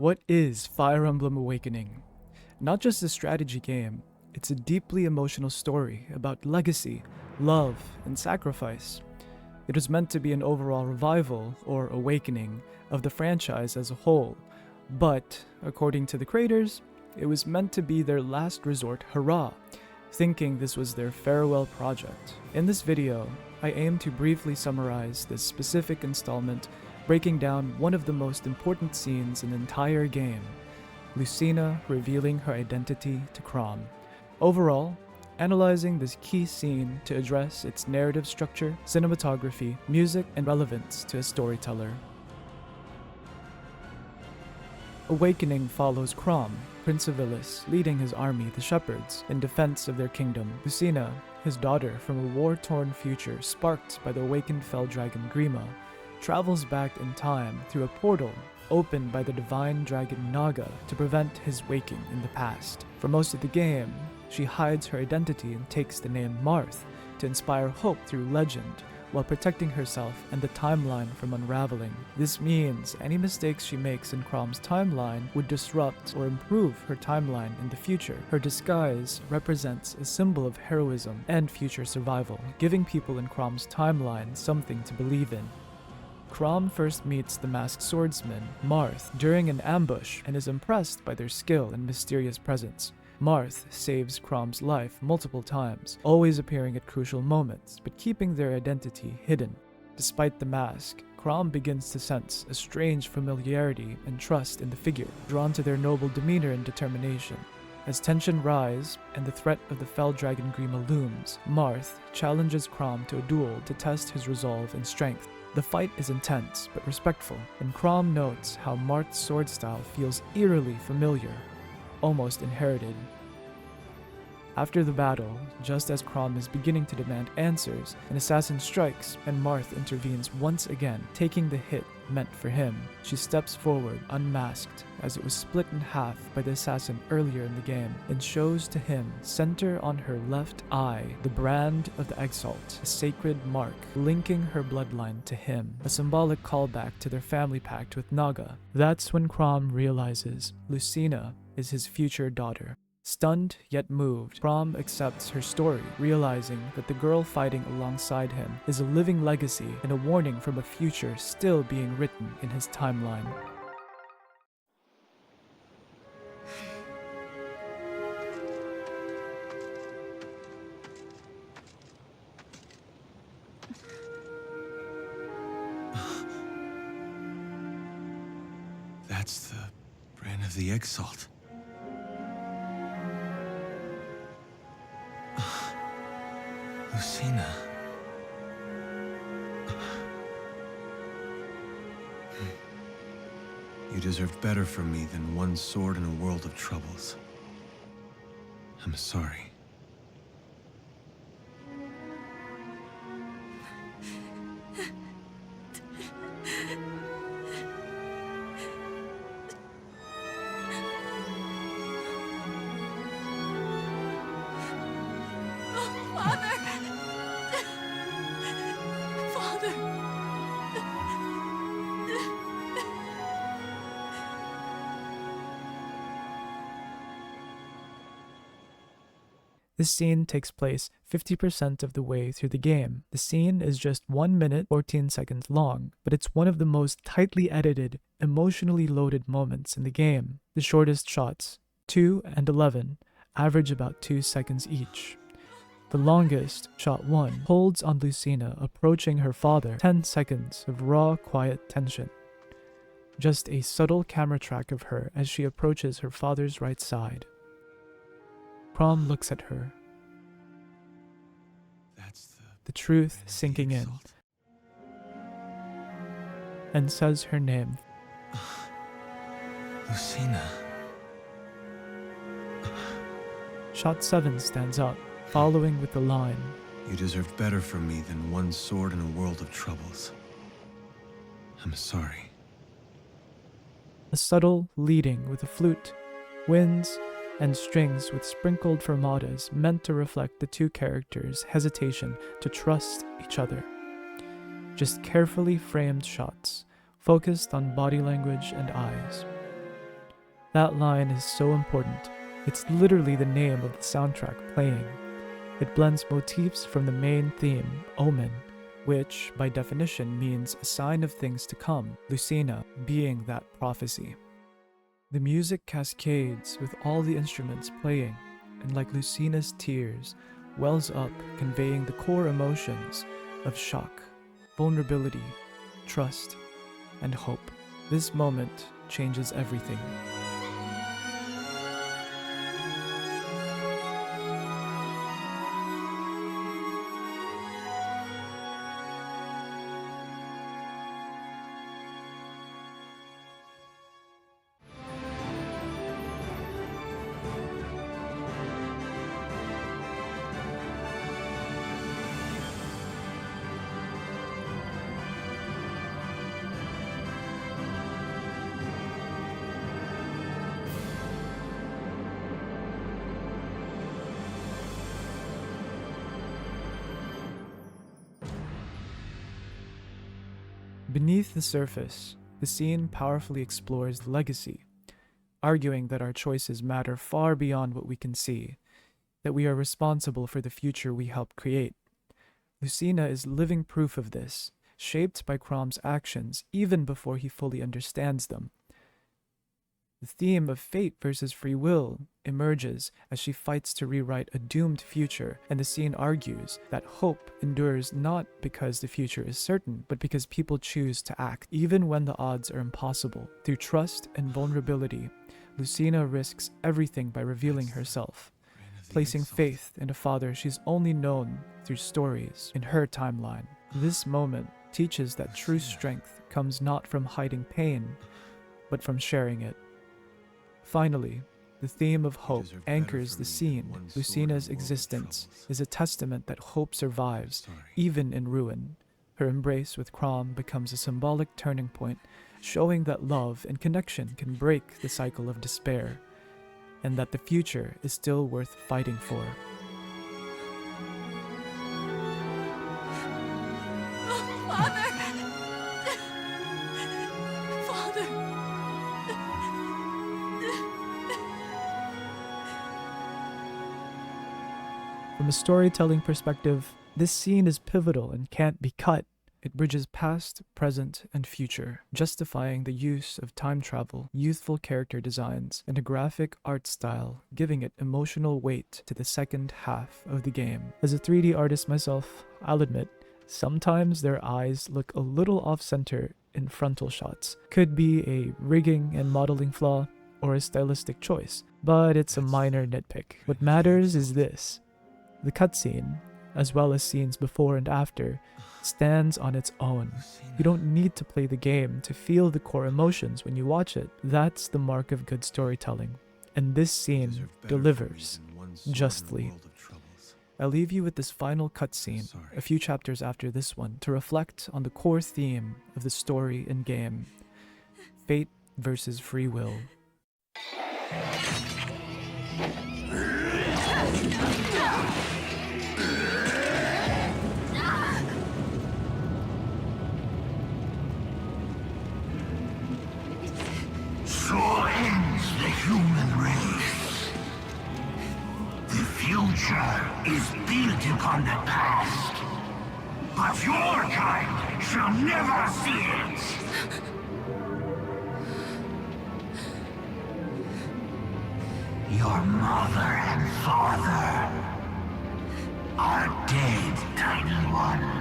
What is Fire Emblem Awakening? Not just a strategy game, it's a deeply emotional story about legacy, love, and sacrifice. It was meant to be an overall revival, or awakening, of the franchise as a whole, but, according to the creators, it was meant to be their last resort hurrah, thinking this was their farewell project. In this video, I aim to briefly summarize this specific installment, breaking down one of the most important scenes in the entire game, Lucina revealing her identity to Chrom. Overall, analyzing this key scene to address its narrative structure, cinematography, music, and relevance to a storyteller. Awakening follows Chrom, Prince of Illis, leading his army, the Shepherds, in defense of their kingdom. Lucina, his daughter from a war-torn future sparked by the awakened fell dragon Grima, travels back in time through a portal opened by the divine dragon Naga to prevent his waking in the past. For most of the game, she hides her identity and takes the name Marth to inspire hope through legend, while protecting herself and the timeline from unraveling. This means any mistakes she makes in Chrom's timeline would disrupt or improve her timeline in the future. Her disguise represents a symbol of heroism and future survival, giving people in Chrom's timeline something to believe in. Chrom first meets the masked swordsman, Marth, during an ambush and is impressed by their skill and mysterious presence. Marth saves Chrom's life multiple times, always appearing at crucial moments, but keeping their identity hidden. Despite the mask, Chrom begins to sense a strange familiarity and trust in the figure, drawn to their noble demeanor and determination. As tension rises and the threat of the fell dragon Grima looms, Marth challenges Chrom to a duel to test his resolve and strength. The fight is intense but respectful, and Chrom notes how Marth's sword style feels eerily familiar, almost inherited. After the battle, just as Chrom is beginning to demand answers, an assassin strikes and Marth intervenes once again, taking the hit meant for him. She steps forward, unmasked, as it was split in half by the assassin earlier in the game, and shows to him, center on her left eye, the brand of the Exalt, a sacred mark linking her bloodline to him, a symbolic callback to their family pact with Naga. That's when Chrom realizes Lucina is his future daughter. Stunned yet moved, Chrom accepts her story, realizing that the girl fighting alongside him is a living legacy and a warning from a future still being written in his timeline. That's the brand of the Exalt. Lucina. You deserved better from me than one sword in a world of troubles. I'm sorry. This scene takes place 50% of the way through the game. The scene is just 1 minute 14 seconds long, but it's one of the most tightly edited, emotionally loaded moments in the game. The shortest shots, 2 and 11, average about 2 seconds each. The longest, shot 1, holds on Lucina approaching her father, 10 seconds of raw, quiet tension. Just a subtle camera track of her as she approaches her father's right side. Chrom looks at her, the truth sinking in, and says her name. Lucina. Shot 7 stands up, following with the line, You deserved better from me than one sword in a world of troubles. I'm sorry. A subtle leading with a flute, winds, and strings with sprinkled fermatas meant to reflect the two characters' hesitation to trust each other. Just carefully framed shots, focused on body language and eyes. That line is so important. It's literally the name of the soundtrack playing. It blends motifs from the main theme, Omen, which, by definition, means a sign of things to come, Lucina being that prophecy. The music cascades with all the instruments playing, and like Lucina's tears, wells up, conveying the core emotions of shock, vulnerability, trust, and hope. This moment changes everything. Beneath the surface, the scene powerfully explores legacy, arguing that our choices matter far beyond what we can see, that we are responsible for the future we help create. Lucina is living proof of this, shaped by Crom's actions even before he fully understands them. The theme of fate versus free will emerges as she fights to rewrite a doomed future, and the scene argues that hope endures not because the future is certain, but because people choose to act, even when the odds are impossible. Through trust and vulnerability, Lucina risks everything by revealing herself, placing faith in a father she's only known through stories in her timeline. This moment teaches that true strength comes not from hiding pain, but from sharing it. Finally, the theme of hope anchors the scene. Lucina's existence is a testament that hope survives, even in ruin. Her embrace with Crom becomes a symbolic turning point, showing that love and connection can break the cycle of despair, and that the future is still worth fighting for. Father! Father! From a storytelling perspective, this scene is pivotal and can't be cut. It bridges past, present, and future, justifying the use of time travel, youthful character designs, and a graphic art style, giving it emotional weight to the second half of the game. As a 3D artist myself, I'll admit, sometimes their eyes look a little off-center in frontal shots. Could be a rigging and modeling flaw, or a stylistic choice, but it's a minor nitpick. What matters is this. The cutscene, as well as scenes before and after, stands on its own. You don't need to play the game to feel the core emotions when you watch it. That's the mark of good storytelling. And this scene delivers, justly. I'll leave you with this final cutscene, a few chapters after this one, to reflect on the core theme of the story and game. Fate versus free will. So ends the human race. The future is built upon the past, but your kind shall never see it. Your mother and father are dead, tiny one.